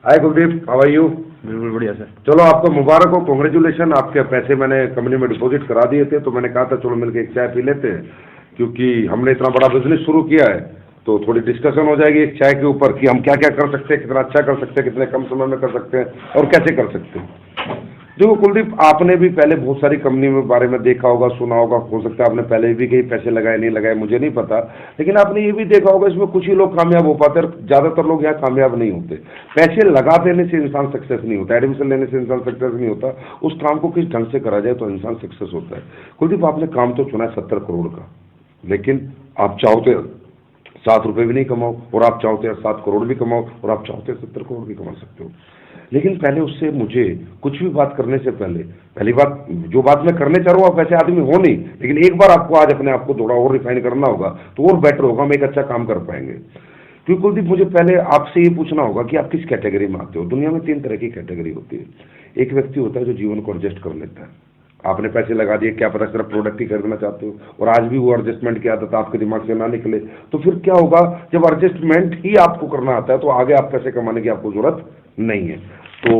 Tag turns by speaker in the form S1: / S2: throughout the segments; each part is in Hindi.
S1: Hi Kuldeep, how are you?
S2: बिल्कुल बढ़िया सर।
S1: चलो आपको मुबारक हो, कॉन्ग्रेचुलेशन। आपके पैसे मैंने कंपनी में डिपॉजिट करा दिए थे, तो मैंने कहा था चलो मिलकर एक चाय पी लेते हैं, क्योंकि हमने इतना बड़ा बिजनेस शुरू किया है तो थोड़ी डिस्कशन हो जाएगी एक चाय के ऊपर कि हम क्या क्या कर सकते हैं, कितना अच्छा कर सकते हैं, कितने कम समय में कर सकते हैं और कैसे कर सकते हैं। देखो कुलदीप, आपने भी पहले बहुत सारी कंपनी में बारे में देखा होगा, सुना होगा, हो सकता है आपने पहले भी कहीं पैसे लगाए नहीं लगाए मुझे नहीं पता, लेकिन आपने ये भी देखा होगा इसमें कुछ ही लोग कामयाब हो पाते हैं, ज़्यादातर लोग यहाँ कामयाब नहीं होते। पैसे लगा देने से इंसान सक्सेस नहीं होता, एडमिशन लेने से इंसान सक्सेस नहीं होता, उस काम को किस ढंग से करा जाए तो इंसान सक्सेस होता है। कुलदीप, आपने काम तो चुना है 70 करोड़ का, लेकिन आप चाहते 7 रुपये भी नहीं कमाओ, और आप चाहते हैं 7 करोड़ भी कमाओ, और आप चाहते हैं 70 करोड़ भी कमा सकते हो। लेकिन पहले उससे मुझे कुछ भी बात करने से पहली बात, जो बात मैं करने चाह रहा हूँ आप वैसे आदमी हो नहीं, लेकिन एक बार आपको आज अपने आप को थोड़ा और रिफाइन करना होगा तो और बेटर होगा, हम एक अच्छा काम कर पाएंगे। क्योंकि कुलदीप, मुझे पहले आपसे ये पूछना होगा कि आप किस कैटेगरी में आते हो। दुनिया में 3 तरह की कैटेगरी होती है। एक व्यक्ति होता है जो जीवन को एडजस्ट कर लेता है। आपने पैसे लगा दिए, क्या पता सिर्फ प्रोडक्ट ही खरीदना चाहते हो और आज भी वो एडजस्टमेंट की आदत आपके दिमाग से ना निकले, तो फिर क्या होगा, जब एडजस्टमेंट ही आपको करना आता है तो आगे आप पैसे कमाने की आपको जरूरत नहीं है। तो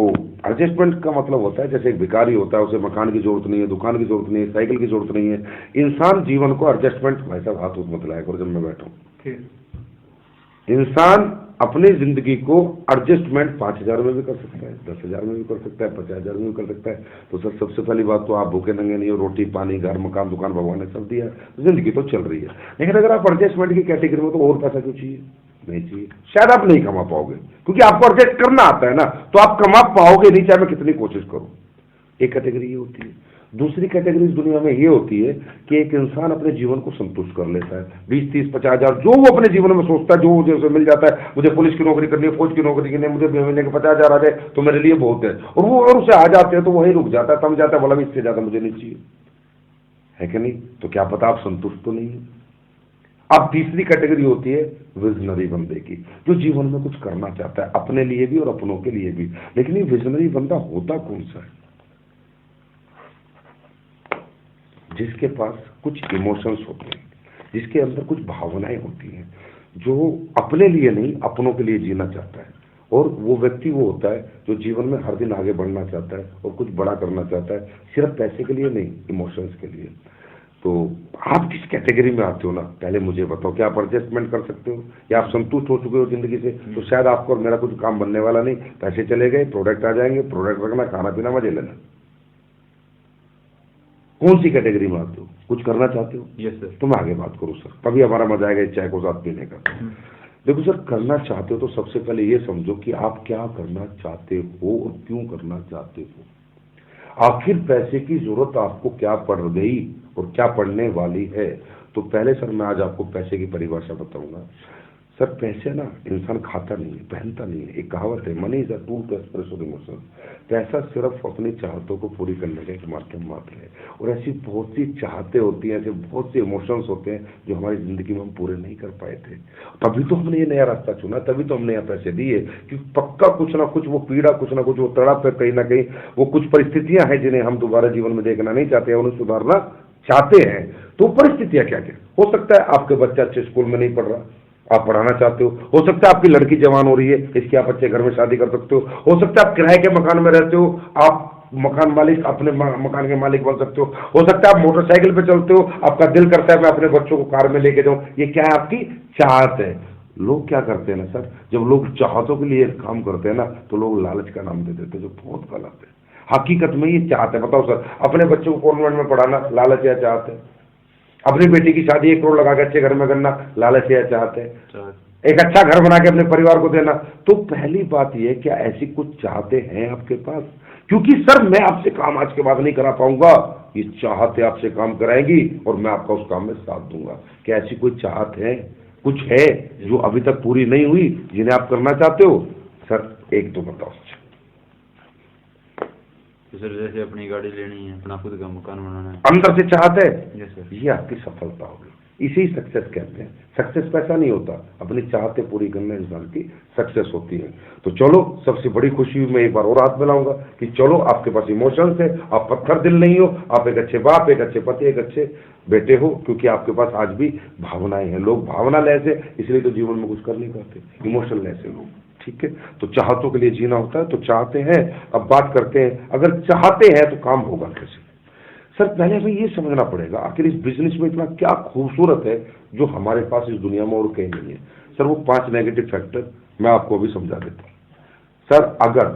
S1: एडजस्टमेंट का मतलब होता है जैसे एक भिखारी होता है, उसे मकान की जरूरत नहीं है, दुकान की जरूरत नहीं है, साइकिल की जरूरत नहीं है। इंसान जीवन को एडजस्टमेंट, भाई साहब हाथ उठ मत लाया करो जब मैं बैठा हूँ। इंसान अपनी जिंदगी को एडजस्टमेंट 5,000 में भी कर सकता है, 10,000 में भी कर सकता है, 50,000 में भी कर सकता है। तो सर सबसे पहली बात तो आप भूखे नंगे नहीं हो, रोटी पानी घर मकान दुकान भगवान ने सब दिया है, जिंदगी तो चल रही है। लेकिन अगर आप एडजस्टमेंट की कैटेगरी में, तो और पैसा क्यों चाहिए? नहीं चाहिए, शायद आप नहीं कमा पाओगे, क्योंकि आपको एडजस्ट करना आता है ना, तो आप कमा पाओगे नहीं चाहे मैं कितनी कोशिश करूं। एक कैटेगरी ये होती है। दूसरी कैटेगरी इस दुनिया में ये होती है कि एक इंसान अपने जीवन को संतुष्ट कर लेता है, 20, 30, 50,000 जो वो अपने जीवन में सोचता है, जो मुझे उसे मिल जाता है, मुझे पुलिस की नौकरी करनी है, फौज की नौकरी करनी है, मुझे महीने के 50,000 आ जाए तो मेरे लिए बहुत है, और वो और उसे आ जाते हैं तो वही रुक जाता है, थम जाता है, बोला भी इससे ज्यादा मुझे नहीं चाहिए, है कि नहीं? तो क्या पता आप संतुष्ट तो नहीं है। अब तीसरी कैटेगरी होती है विजनरी बंदे की, जो जीवन में कुछ करना चाहता है, अपने लिए भी और अपनों के लिए भी। लेकिन ये विजनरी बंदा होता कौन सा है? जिसके पास कुछ इमोशंस होते हैं, जिसके अंदर कुछ भावनाएं होती हैं, जो अपने लिए नहीं अपनों के लिए जीना चाहता है। और वो व्यक्ति वो होता है जो जीवन में हर दिन आगे बढ़ना चाहता है और कुछ बड़ा करना चाहता है, सिर्फ पैसे के लिए नहीं, इमोशंस के लिए। तो आप किस कैटेगरी में आते हो ना, पहले मुझे बताओ। क्या आप एडजस्टमेंट कर सकते हो, या आप संतुष्ट हो चुके हो जिंदगी से? तो शायद आपको और मेरा कुछ काम बनने वाला नहीं, पैसे चले गए, प्रोडक्ट आ जाएंगे, प्रोडक्ट रखना, खाना पीना, मजे लेना। कौन सी कैटेगरी में आते हो? कुछ करना चाहते हो?
S2: Yes sir.
S1: तो मैं आगे बात करूँ सर, तभी हमारा मजा आएगा इस चाय को साथ पीने का। देखो सर, करना चाहते हो तो सबसे पहले ये समझो कि आप क्या करना चाहते हो और क्यों करना चाहते हो। आखिर पैसे की जरूरत आपको क्या पड़ गई और क्या पड़ने वाली है? तो पहले सर मैं आज आपको पैसे की परिभाषा बताऊंगा। सर पैसे ना इंसान खाता नहीं है, पहनता नहीं है। एक कहावत है, money is a tool to express your emotion. पैसा सिर्फ अपनी चाहतों को पूरी करने का एक माध्यम मात्र है। और ऐसी बहुत सी चाहते होती हैं, ऐसे बहुत से इमोशंस होते हैं जो हमारी जिंदगी में हम पूरे नहीं कर पाए थे। तभी तो हमने ये नया रास्ता चुना, तभी तो हमने यहाँ पैसे दिए, क्योंकि पक्का कुछ ना कुछ वो पीड़ा, कुछ ना कुछ वो तड़प है, कहीं ना कहीं वो कुछ परिस्थितियां हैं जिन्हें हम दोबारा जीवन में देखना नहीं चाहते हैं, उन्हें सुधारना चाहते हैं। तो परिस्थितियां क्या क्या हो सकता है? आपके बच्चा अच्छे स्कूल में नहीं पढ़ रहा, आप पढ़ाना चाहते हो सकता है आपकी लड़की जवान हो रही है, इसकी आप अच्छे घर में शादी कर सकते हो सकता है आप किराए के मकान में रहते हो, आप मकान मालिक, अपने मकान के मालिक बन सकते हो सकता है आप मोटरसाइकिल पे चलते हो, आपका दिल करता है मैं अपने बच्चों को कार में लेके जाऊं। ये क्या है? आपकी चाहत है। लोग क्या करते हैं ना सर, जब लोग चाहतों के लिए काम करते हैं ना, तो लोग लालच का नाम दे देते हैं, जो बहुत गलत है। हकीकत में ये चाहत है। बताओ सर, अपने बच्चों को कॉन्वेंट में पढ़ाना लालच या चाहत है? अपनी बेटी की शादी 1 करोड़ लगा के अच्छे घर में करना लालच या चाहते हैं? एक अच्छा घर बना के अपने परिवार को देना। तो पहली बात यह, क्या ऐसी कुछ चाहते हैं आपके पास? क्योंकि सर मैं आपसे काम आज के बाद नहीं करा पाऊंगा, ये चाहते आपसे काम कराएगी और मैं आपका उस काम में साथ दूंगा। क्या ऐसी कोई चाहत है, कुछ है जो अभी तक पूरी नहीं हुई, जिन्हें आप करना चाहते हो? सर एक दो बताओ।
S2: तो सर जैसे अपनी गाड़ी लेनी है, अपना खुद का मकान बनाना है,
S1: अंदर से चाहते हैं।
S2: Yes sir.
S1: ये आपकी सफलता होगी, इसे ही सक्सेस कहते हैं। सक्सेस पैसा नहीं होता, अपनी चाहते पूरी करने इंसान की सक्सेस होती है। तो चलो, सबसे बड़ी खुशी में एक बार और हाथ मिलाऊंगा कि चलो आपके पास इमोशंस है, आप पत्थर दिल नहीं हो, आप एक अच्छे बाप, एक अच्छे पति, एक अच्छे बेटे हो, क्योंकि आपके पास आज भी भावनाएं हैं। लोग भावना लेस है, इसलिए तो जीवन में कुछ कर नहीं पाते, इमोशन लेस है लोग। ठीक है, तो चाहतों के लिए जीना होता है, तो चाहते हैं। अब बात करते हैं, अगर चाहते हैं तो काम होगा कैसे। सर पहले हमें ये समझना पड़ेगा आखिर इस बिजनेस में इतना क्या खूबसूरत है जो हमारे पास इस दुनिया में और कहीं नहीं है। सर वो 5 नेगेटिव फैक्टर मैं आपको अभी समझा देता हूँ। सर अगर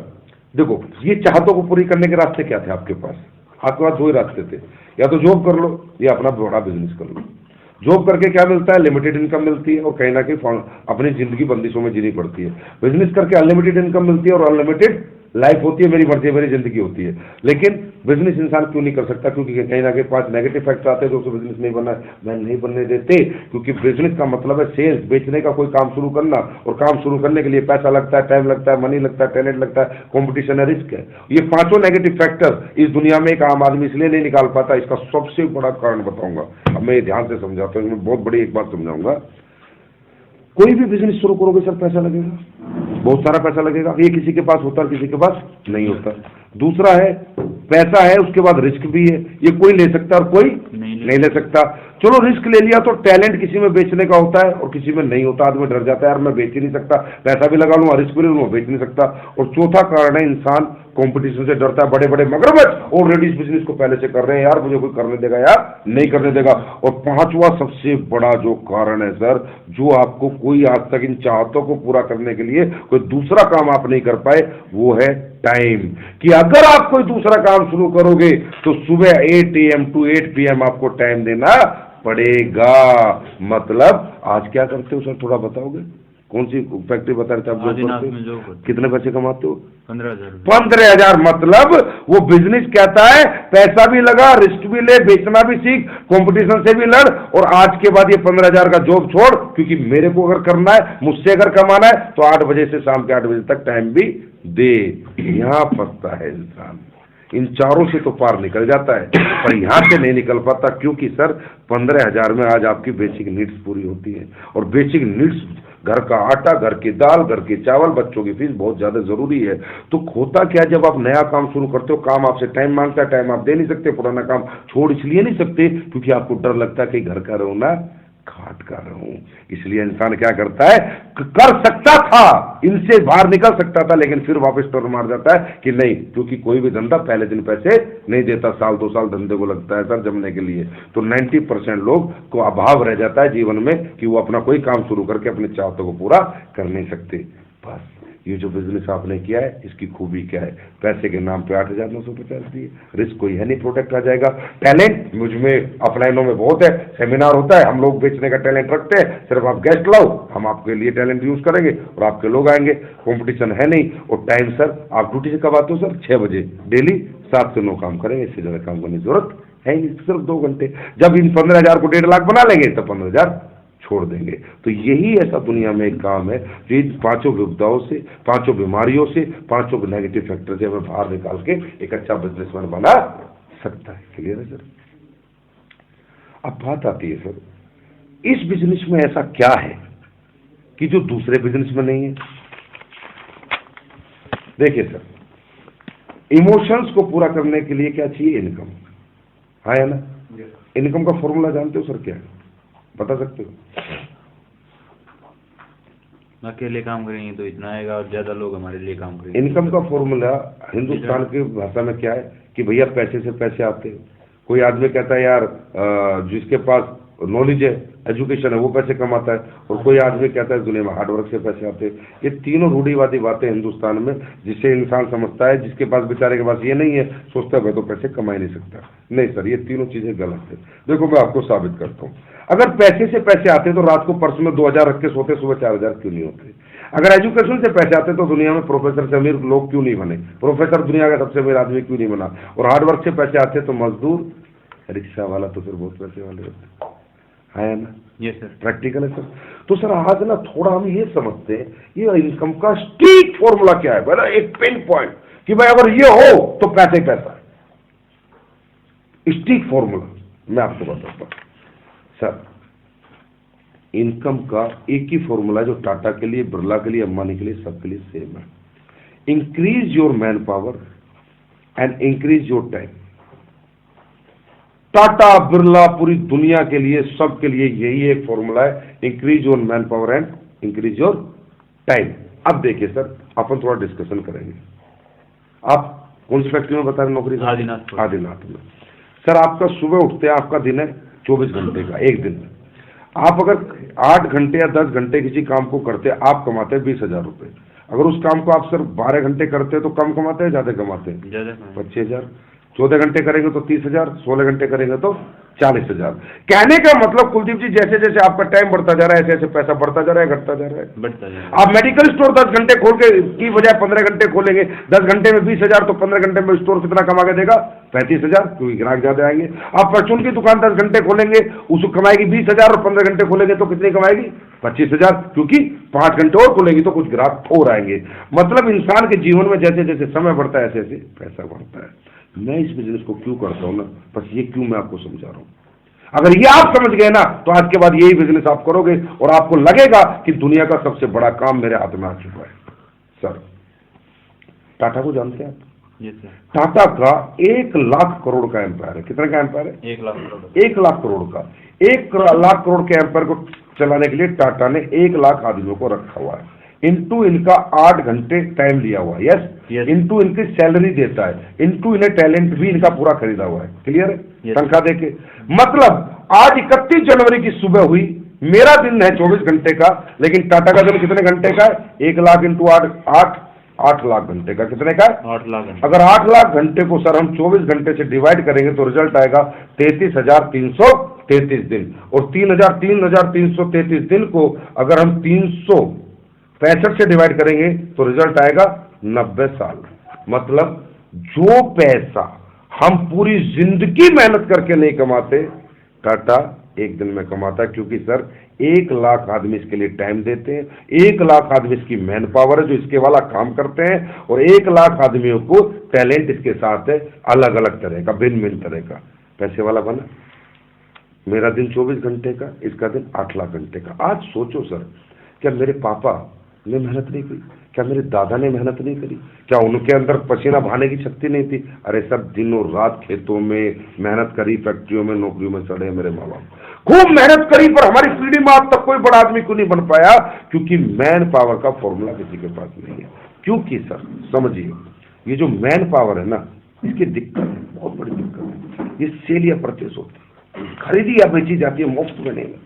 S1: देखो, ये चाहतों को पूरी करने के रास्ते क्या थे आपके पास? आपके पास 2 ही रास्ते थे, या तो जॉब कर लो या अपना बड़ा बिजनेस कर लो। जॉब करके क्या मिलता है? लिमिटेड इनकम मिलती है और कहीं ना कहीं अपनी जिंदगी बंदिशों में जीनी पड़ती है। बिजनेस करके अनलिमिटेड इनकम मिलती है और अनलिमिटेड लाइफ होती है, मेरी मर्जी मेरी जिंदगी होती है। लेकिन बिजनेस इंसान क्यों नहीं कर सकता? क्योंकि कहीं ना कहीं 5 नेगेटिव फैक्टर आते हैं जो उसे बिजनेस नहीं बनना मैं नहीं बनने देते। क्योंकि बिजनेस का मतलब है सेल्स, बेचने का कोई काम शुरू करना, और काम शुरू करने के लिए पैसा लगता है, टाइम लगता है, मनी लगता है, टैलेंट लगता है, कॉम्पिटिशन है, रिस्क है। ये 5 नेगेटिव फैक्टर इस दुनिया में एक आम आदमी इसलिए नहीं निकाल पाता। इसका सबसे बड़ा कारण बताऊंगा, अब मैं ध्यान से समझाता हूँ, बहुत बड़ी एक बात समझाऊंगा। कोई भी बिजनेस शुरू करोगे सर पैसा लगेगा, बहुत सारा पैसा लगेगा। ये किसी के पास होता है, किसी के पास नहीं होता। दूसरा है पैसा है, उसके बाद रिस्क भी है। ये कोई ले सकता है और कोई नहीं ले सकता। चलो रिस्क ले लिया तो टैलेंट किसी में बेचने का होता है और किसी में नहीं होता। आदमी डर जाता है, यार मैं बेच ही नहीं सकता, पैसा भी लगा लूंगा, रिस्क भी ले लूंगा, बेच नहीं सकता। और चौथा कारण है इंसान कंपटीशन से डरता है। बड़े बड़े मगरमच्छ ऑलरेडी इस बिजनेस को पहले से कर रहे हैं, यार मुझे कोई करने देगा या नहीं करने देगा। और 5वां सबसे बड़ा जो कारण है सर, जो आपको कोई आज तक इन चाहतों को पूरा करने के लिए कोई दूसरा काम आप नहीं कर पाए, वो है टाइम। कि अगर आप कोई दूसरा काम शुरू करोगे तो सुबह 8 AM to 8 PM आपको टाइम देना पड़ेगा। मतलब आज क्या करते हो सर, थोड़ा बताओगे? कौन सी फैक्ट्री बता रहे थे आप? कितने पैसे कमाते हो?
S2: 15,000।
S1: 15,000। मतलब वो बिजनेस कहता है पैसा भी लगा, रिस्क भी ले, बेचना भी सीख, कंपटीशन से भी लड़, और आज के बाद ये 15,000 का जॉब छोड़, क्योंकि मेरे को अगर करना है, मुझसे अगर कमाना है तो 8 बजे से शाम के 8 बजे तक टाइम भी दे। यहाँ फंसता है इंसान। इन चारों से तो पार निकल जाता है, पर यहाँ से नहीं निकल पाता। क्योंकि सर 15,000 में आज आपकी बेसिक नीड्स पूरी होती है, और बेसिक नीड्स घर का आटा, घर की दाल, घर के चावल, बच्चों की फीस बहुत ज्यादा जरूरी है। तो होता क्या, जब आप नया काम शुरू करते हो, काम आपसे टाइम मांगता है, टाइम आप दे नहीं सकते, पुराना काम छोड़ इसलिए नहीं सकते क्योंकि आपको डर लगता है कि घर का रोना घाट का रहूं। इसलिए इंसान क्या करता है, कर सकता था, इनसे बाहर निकल सकता था, लेकिन फिर वापस टर्न मार जाता है कि नहीं, क्योंकि कोई भी धंधा पहले दिन पैसे नहीं देता, साल 2 साल धंधे को लगता है सर जमने के लिए। तो 90% लोग को अभाव रह जाता है जीवन में कि वो अपना कोई काम शुरू करके अपने चाहतों को पूरा कर नहीं सकते। बस ये जो बिजनेस आपने किया है, इसकी खूबी क्या है? पैसे के नाम पे 8,950 दिए, रिस्क कोई है नहीं, प्रोडक्ट आ जाएगा। टैलेंट मुझ में अपलाइनों में बहुत है, सेमिनार होता है, हम लोग बेचने का टैलेंट रखते हैं, सिर्फ आप गेस्ट लाओ, हम आपके लिए टैलेंट यूज करेंगे और आपके लोग आएंगे। कंपटीशन है नहीं। और टाइम सर, आप ड्यूटी से कब आते हो सर? 6 बजे डेली, 7 से 9 काम करेंगे, इससे ज्यादा काम करने की जरूरत है नहीं, सिर्फ 2 घंटे। जब इन 15,000 को 1.5 लाख बना लेंगे तब 15,000 छोड़ देंगे। तो यही ऐसा दुनिया में एक काम है जो इन 5 विपदाओं से, 5 बीमारियों से, 5 नेगेटिव फैक्टर से हमें बाहर निकाल के एक अच्छा बिजनेसमैन बना सकता है। क्लियर है सर? अब बात आती है सर, इस बिजनेस में ऐसा क्या है कि जो दूसरे बिजनेस में नहीं है? देखिए सर, इमोशंस को पूरा करने के लिए क्या चाहिए? इनकम। हाँ है ना? इनकम का फॉर्मूला जानते हो सर क्या है? बता सकते हो?
S2: अकेले काम करेंगे तो इतना आएगा और ज्यादा लोग हमारे लिए काम करेंगे।
S1: इनकम का फॉर्मूला हिंदुस्तान की भाषा में क्या है कि भैया पैसे से पैसे आते हैं। कोई आदमी कहता है यार जिसके पास नॉलेज है, एजुकेशन है, वो पैसे कमाता है, और कोई आदमी कहता है दुनिया में हार्डवर्क से पैसे आते हैं। ये तीनों रूढ़िवादी बातें हिंदुस्तान में, जिसे इंसान समझता है जिसके पास बेचारे के पास ये नहीं है, सोचता है तो पैसे कमा ही नहीं सकता। नहीं सर, ये तीनों चीजें गलत है। देखो मैं आपको साबित करता हूँ। अगर पैसे से पैसे आते तो रात को पर्स में 2,000 रख के सोते, सुबह 4,000 क्यों नहीं होते? अगर एजुकेशन से पैसे आते तो दुनिया में प्रोफेसर से अमीर लोग क्यों नहीं बने? प्रोफेसर दुनिया का सबसे अमीर आदमी क्यों नहीं बना? और हार्डवर्क से पैसे आते तो मजदूर, रिक्शा वाला तो फिर बहुत पैसे वाले होते है ना?
S2: ये सर
S1: प्रैक्टिकल है सर। तो सर आज ना थोड़ा हम ये समझते हैं ये इनकम का स्ट्रिक्ट फॉर्मूला क्या है, बड़ा एक पिन पॉइंट कि भाई अगर ये हो तो पैसे पैसा है। स्ट्रिक्ट फॉर्मूला मैं आपको बताता हूं सर। इनकम का एक ही फॉर्मूला जो टाटा के लिए, बिरला के लिए, अंबानी के लिए, सबके लिए सेम है। Increase your man power and increase your time. Tata, Birla, पूरी दुनिया के लिए, सबके लिए यही एक फॉर्मूला है, increase your man power and increase your time. अब देखिए सर, अपन थोड़ा डिस्कशन करेंगे। आप कौन सी फैक्ट्री में बता रहे नौकरी? आदिनाथ में। सर आपका सुबह उठते हैं, आपका दिन है 24 घंटे का, एक दिन में आप अगर 8 घंटे या 10 घंटे किसी काम को करते हैं, आप कमाते हैं 20,000 रुपये। अगर उस काम को आप सर 12 घंटे करते हैं तो कम कमाते हैं, ज़्यादा कमाते हैं? 25,000। 14 घंटे करेंगे तो 30,000, 16 घंटे करेंगे तो 40,000। कहने का मतलब कुलदीप जी, जैसे जैसे आपका टाइम बढ़ता जा रहा है, ऐसे ऐसे पैसा बढ़ता जा रहा है, घटता जा रहा है। आप मेडिकल स्टोर 10 घंटे खोल के की बजाय 15 घंटे खोलेंगे, 10 घंटे में 20,000, तो 15 घंटे में स्टोर कितना कमा के देगा? 35,000, क्योंकि ग्राहक ज्यादा आएंगे। आप परचून की दुकान 10 घंटे खोलेंगे, उसको कमाएगी 20,000, और 15 घंटे खोलेंगे तो कितनी कमाएगी? 25,000, क्योंकि 5 घंटे और खोलेगी तो कुछ ग्राहक और आएंगे। मतलब इंसान के जीवन में जैसे जैसे समय बढ़ता है, ऐसे ऐसे पैसा बढ़ता है। मैं इस बिजनेस को क्यों करता हूँ ना, बस ये क्यों मैं आपको समझा रहा हूँ। अगर ये आप समझ गए ना, तो आज के बाद यही बिजनेस आप करोगे और आपको लगेगा कि दुनिया का सबसे बड़ा काम मेरे हाथ में आ चुका है। सर टाटा को जानते हैं आप? टाटा का 1 लाख करोड़ का एम्पायर है। कितने का एम्पायर है? 1 लाख करोड़। 1 लाख करोड़ का। 1 लाख करोड़ के एम्पायर को चलाने के लिए टाटा ने 1 लाख आदमियों को रखा हुआ है। इनटू इनका 8 घंटे टाइम लिया हुआ है, यस। इनटू इनकी सैलरी देता है, इनटू इन्हें टैलेंट भी इनका पूरा खरीदा हुआ है। क्लियर है? तनख्वाह देके। मतलब आज 31 जनवरी की सुबह हुई, मेरा दिन है 24 घंटे का, लेकिन टाटा का दिन कितने घंटे का है? 1 लाख इंटू 8 लाख घंटे का। कितने का? 8 लाख। अगर 8 लाख घंटे को सर हम 24 घंटे से डिवाइड करेंगे तो रिजल्ट आएगा 33,333 दिन। और 3,333 दिन को अगर हम 365 से डिवाइड करेंगे तो रिजल्ट आएगा 90 साल। मतलब जो पैसा हम पूरी जिंदगी मेहनत करके नहीं कमाते, टाटा एक दिन में कमाता है। क्योंकि सर 1 लाख आदमी इसके लिए टाइम देते हैं, 1 लाख आदमी इसकी मैन पावर है जो इसके वाला काम करते हैं, और 1 लाख आदमियों को टैलेंट इसके साथ है, अलग अलग तरह का, भिन्न भिन्न तरह का। पैसे वाला बना। मेरा दिन 24 घंटे का, इसका दिन 8 लाख घंटे का। आज सोचो सर, क्या मेरे पापा ने मेहनत नहीं की? क्या मेरे दादा ने मेहनत नहीं करी? क्या उनके अंदर पसीना बहाने की शक्ति नहीं थी? अरे सब दिनों रात खेतों में मेहनत करी, फैक्ट्रियों में, नौकरियों में सड़े मेरे माँ बाप, खूब मेहनत करी, पर हमारी पीढ़ी में आज तक कोई बड़ा आदमी क्यों नहीं बन पाया? क्योंकि मैन पावर का फॉर्मूला किसी के पास नहीं है। क्योंकि सर समझिए, ये जो मैन पावर है ना, इसकी दिक्कत है, बहुत बड़ी दिक्कत है। ये सेल या परचेस होती है, खरीदी या बेची जाती है, मुफ्त में नहीं मिलती।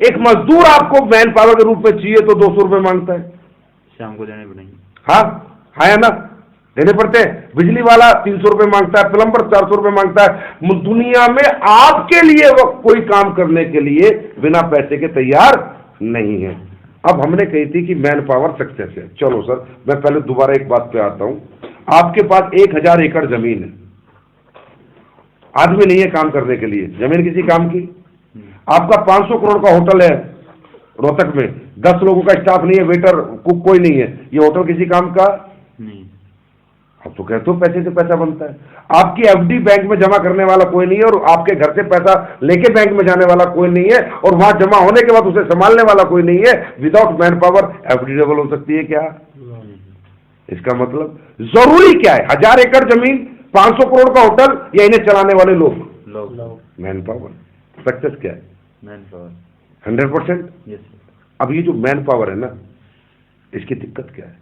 S1: एक मजदूर आपको मैन पावर के रूप में चाहिए तो 200 रुपए मांगता है,
S2: शाम को देने पड़ेंगे।
S1: हाँ या ना? देने पड़ते हैं। बिजली वाला 300 रुपए मांगता है, प्लम्बर 400 रुपए मांगता है। दुनिया में आपके लिए वो कोई काम करने के लिए बिना पैसे के तैयार नहीं है। अब हमने कही थी कि मैन पावर सक्सेस है। चलो सर, मैं पहले दोबारा एक बात पे आता हूं। आपके पास 1000 एकड़ जमीन है, आदमी नहीं है काम करने के लिए, जमीन किसी काम की। आपका 500 करोड़ का होटल है रोहतक में, 10 लोगों का स्टाफ नहीं है, वेटर कुक कोई नहीं है, ये होटल किसी काम का नहीं। अब तो कहते हो पैसे से पैसा बनता है। आपकी एफडी बैंक में जमा करने वाला कोई नहीं है, और आपके घर से पैसा लेके बैंक में जाने वाला कोई नहीं है, और वहां जमा होने के बाद उसे संभालने वाला कोई नहीं है। Without man power FD double हो सकती है क्या? इसका मतलब जरूरी क्या है? 1000 एकड़ जमीन, 500 करोड़ का होटल, या इन्हें चलाने वाले लोग? Man power. सक्सेस क्या है? Man power 100%। अब ये जो मैन पावर है ना, इसकी दिक्कत क्या है?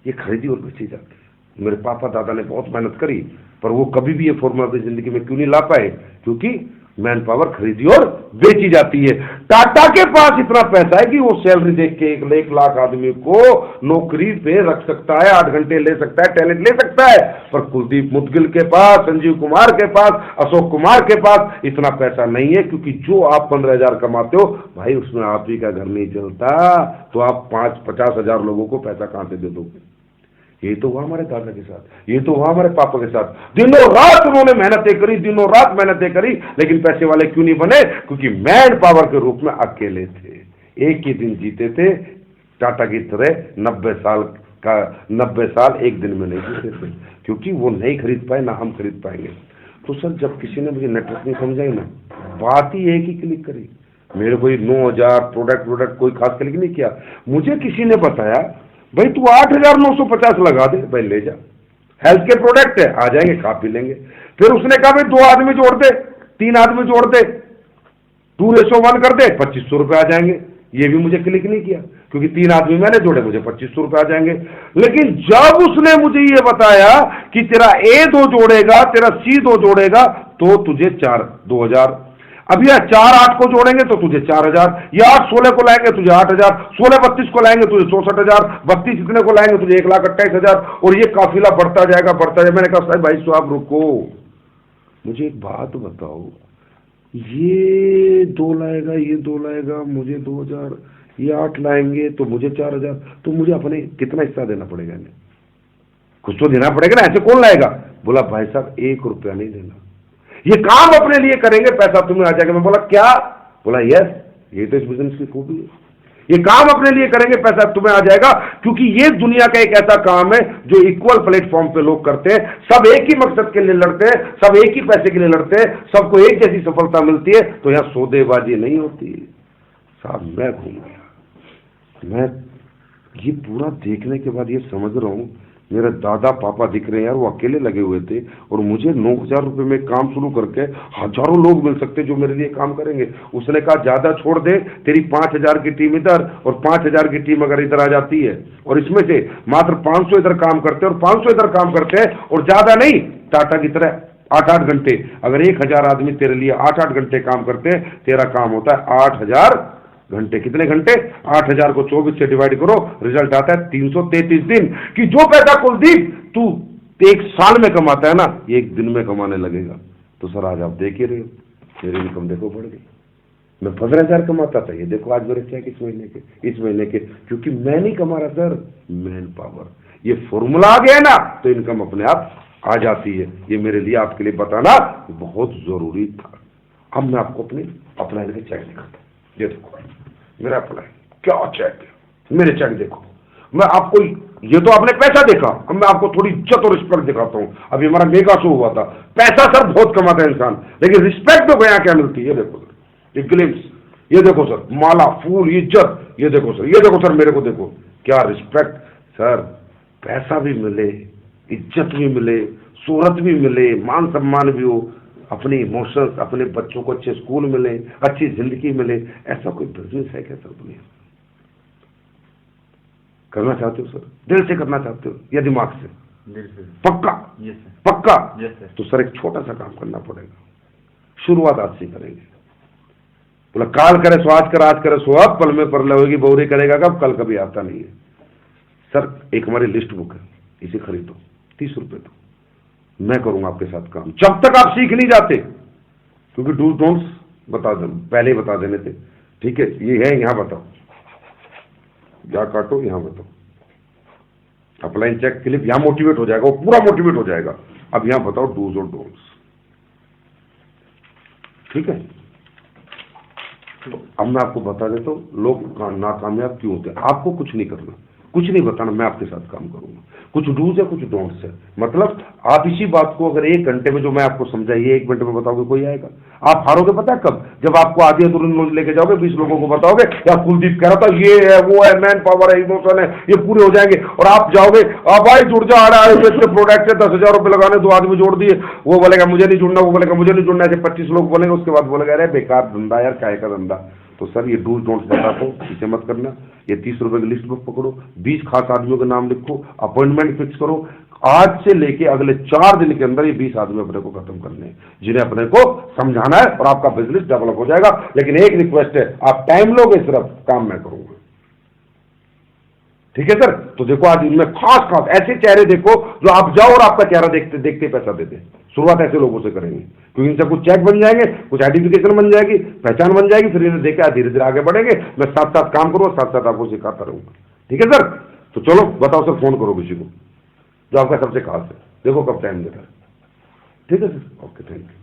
S1: ये खरीदी और बेची जाती है। मेरे पापा दादा ने बहुत मेहनत करी, पर वो कभी भी ये फॉर्मूला अपनी जिंदगी में क्यों नहीं ला पाए? क्योंकि मैन पावर खरीदी और बेची जाती है। टाटा के पास इतना पैसा है कि वो सैलरी देख के 1 लाख आदमी को नौकरी पे रख सकता है, 8 घंटे ले सकता है, टैलेंट ले सकता है। पर कुलदीप मुदगिल के पास, संजीव कुमार के पास, अशोक कुमार के पास इतना पैसा नहीं है। क्योंकि जो आप 15,000 कमाते हो भाई, उसमें आप ही का घर नहीं चलता, तो आप 50 हजार लोगों को पैसा कहां से दे दोगे? ये तो हुआ हमारे दादा के साथ, ये तो हुआ हमारे पापा के साथ। दिनों रात उन्होंने मेहनतें करी, दिनों रात मेहनतें करी, लेकिन पैसे वाले क्यों नहीं बने? क्योंकि मैन पावर के रूप में अकेले थे, एक ही दिन जीते थे। टाटा की तरह 90 साल एक दिन में नहीं जीते थे, क्योंकि वो नहीं खरीद पाए, ना हम खरीद पाएंगे। तो सर जब किसी ने मुझे नेटवर्क नहीं समझाई ना, बात ही एक ही क्लिक करी। मेरे कोई 9000 प्रोडक्ट कोई खास क्लिक नहीं किया। मुझे किसी ने बताया भाई तू 8,950 लगा दे, भाई ले जा, हेल्थ के प्रोडक्ट है, आ जाएंगे, खा पी लेंगे। फिर उसने कहा भाई 2 आदमी जोड़ दे, 3 आदमी जोड़ दे, 2:1 कर दे, 2500 रुपए आ जाएंगे। ये भी मुझे क्लिक नहीं किया, क्योंकि 3 आदमी मैंने जोड़े, मुझे 2500 रुपये आ जाएंगे। लेकिन जब उसने मुझे ये बताया कि तेरा ए 2 जोड़ेगा, तेरा सी 2 जोड़ेगा, तो तुझे 2000। अब यह 4 8 को जोड़ेंगे तो तुझे 4000, ये 8 16 को लाएंगे तुझे 8000, 16 32 को लाएंगे तुझे 64,000, 32 इतने को लाएंगे तुझे 1,28,000, और ये काफिला बढ़ता जाएगा बढ़ता जाएगा। मैंने कहा साहब भाई साहब रुको, मुझे एक बात बताओ, ये 2 लाएगा, ये 2 लाएगा, मुझे 2000, ये 8 लाएंगे तो मुझे 4000, तो मुझे अपने कितना हिस्सा देना पड़ेगा? नहीं कुछ तो देना पड़ेगा ना, ऐसे कौन लाएगा? बोला भाई साहब 1 रुपया नहीं देना, ये काम अपने लिए करेंगे, पैसा तुम्हें आ जाएगा। मैं बोला क्या? बोला यस, ये तो इस बिजनेस की खूबी है, ये काम अपने लिए करेंगे, पैसा तुम्हें आ जाएगा, क्योंकि ये दुनिया का एक ऐसा काम है जो इक्वल प्लेटफॉर्म पे लोग करते हैं, सब एक ही मकसद के लिए लड़ते हैं, सब एक ही पैसे के लिए लड़ते हैं, सबको एक जैसी सफलता मिलती है, तो यहाँ सौदेबाजी नहीं होती। साहब मैं घूम गया, मैं ये पूरा देखने के बाद ये समझ रहा हूँ, मेरे दादा पापा दिख रहे हैं यार, वो अकेले लगे हुए थे, और मुझे 9,000 रुपये में काम शुरू करके हजारों लोग मिल सकते जो मेरे लिए काम करेंगे। उसने कहा ज्यादा छोड़ दे, तेरी 5,000 की टीम इधर और 5,000 की टीम अगर इधर आ जाती है, और इसमें से मात्र 500 इधर काम करते हैं और 500 इधर काम करते हैं, और ज्यादा नहीं, टाटा की तरह 8-8 घंटे, अगर 1,000 आदमी तेरे लिए 8-8 घंटे काम करते हैं, तेरा काम होता है 8,000 घंटे। कितने घंटे? 8,000 को 24 से डिवाइड करो, रिजल्ट आता है 333 दिन। कि जो पैसा कुलदीप तू 1 साल में कमाता है ना, ये 1 दिन में कमाने लगेगा। तो सर आज आप देख ही रहे हो, मेरी इनकम देखो बढ़ गई। मैं 15,000 कमाता था, ये देखो आज मेरे चेक इस महीने के, क्योंकि मैं नहीं कमा रहा सर, मैन पावर, ये फॉर्मूला आ गया ना, तो इनकम अपने आप आ जाती है। ये मेरे लिए आपके लिए बताना बहुत जरूरी था। अब मैं आपको अपने अप्लाई के चेक दिखाता हूँ। ये देखो मेरा अप्लाई, क्या चेक है, मेरे चेक देखो। मैं आपको, ये तो आपने पैसा देखा, अब मैं आपको थोड़ी इज्जत और रिस्पेक्ट दिखाता हूँ। अभी हमारा मेगा शो हुआ था, पैसा सर बहुत कमाता है इंसान, लेकिन रिस्पेक्ट तो गया क्या मिलती है। ये देखो सर, ये ग्लिम्स, ये देखो सर, माला फूल इज्जत, ये देखो सर, ये देखो सर, मेरे को देखो क्या रिस्पेक्ट। सर पैसा भी मिले, इज्जत भी मिले, शोहरत भी मिले, मान सम्मान भी हो, अपने इमोशंस, अपने बच्चों को अच्छे स्कूल मिले, अच्छी जिंदगी मिले, ऐसा कोई बिजनेस है क्या सर दुनिया? करना चाहते हो सर? दिल से करना चाहते हो या दिमाग से?
S2: दिल से।
S1: पक्का?
S2: Yes sir.
S1: पक्का?
S2: Yes sir.
S1: तो सर एक छोटा सा काम करना पड़ेगा, शुरुआत आज से करेंगे। बोला काल करे सो आज कर, आज करे सो अब, पल में परले होगी बहुरी करेगा कब, कल कभी आता नहीं है। सर एक हमारी लिस्ट बुक है, इसे खरीदो, 30 रुपए दो, मैं करूंगा आपके साथ काम, जब तक आप सीख नहीं जाते, क्योंकि डूज डोंट्स बता दे, पहले ही बता देने थे। ठीक है, ये है, यहां बताओ, जा काटो, यहां बताओ, अपलाइन चेक क्लिप, यहां मोटिवेट हो जाएगा, वो पूरा मोटिवेट हो जाएगा। अब यहां बताओ डूज और डोंट्स। ठीक है, तो अब मैं आपको बता देता हूं लोग नाकामयाब क्यों होते हैं। आपको कुछ नहीं करना, कुछ नहीं बताना, मैं आपके साथ काम करूंगा। कुछ डूज है, कुछ डोंट्स है, मतलब आप इसी बात को अगर 1 घंटे में जो मैं आपको समझाइए 1 मिनट में बताओगे, कोई आएगा? आप हारोगे पता है कब? जब आपको आधी अधूरी नॉलेज लेके जाओगे, 20 लोगों को बताओगे, या कुलदीप कह रहा था ये है, वो है, मैन पावर है, इमोशन है, ये पूरे हो जाएंगे, और आप जाओगे, भाई जुड़ जा, प्रोडक्ट है, 10,000 रुपए लगाने, 2 आदमी जोड़ दिए, वो बोलेगा मुझे नहीं जुड़ना, वो बोलेगा मुझे नहीं जुड़ना, ऐसे 25 लोग बोलेंगे, उसके बाद बोलेगा अरे बेकार धंधा यार, काय का धंधा। तो सर ये डूज डोंट्स बताता हूँ, इसे मत करना। ये 30 रुपए की लिस्ट बुक पकड़ो, 20 खास आदमियों के नाम लिखो, अपॉइंटमेंट फिक्स करो, आज से लेके अगले 4 दिन के अंदर ये 20 आदमी अपने को खत्म करने हैं, जिन्हें अपने को समझाना है, और आपका बिजनेस डेवलप हो जाएगा। लेकिन एक रिक्वेस्ट है, आप टाइम लोगे, सिर्फ काम मैं करूंगा। ठीक है सर? तो देखो आज इनमें खास खास ऐसे चेहरे देखो जो आप जाओ और आपका चेहरा देखते देखते पैसा देते। शुरुआत ऐसे लोगों से करेंगे, क्योंकि इनसे कुछ चेक बन जाएंगे, कुछ आइडेंटिफिकेशन बन जाएगी, पहचान बन जाएगी, फिर इन्हें देखा धीरे धीरे आगे बढ़ेंगे। मैं साथ साथ काम करूंगा, साथ साथ आपको सिखाता रहूंगा। ठीक है सर? तो चलो बताओ सर, फोन करो किसी को जो आपका सबसे खास है, देखो कब टाइम दे रहा है। ठीक है सर? Okay, thank you.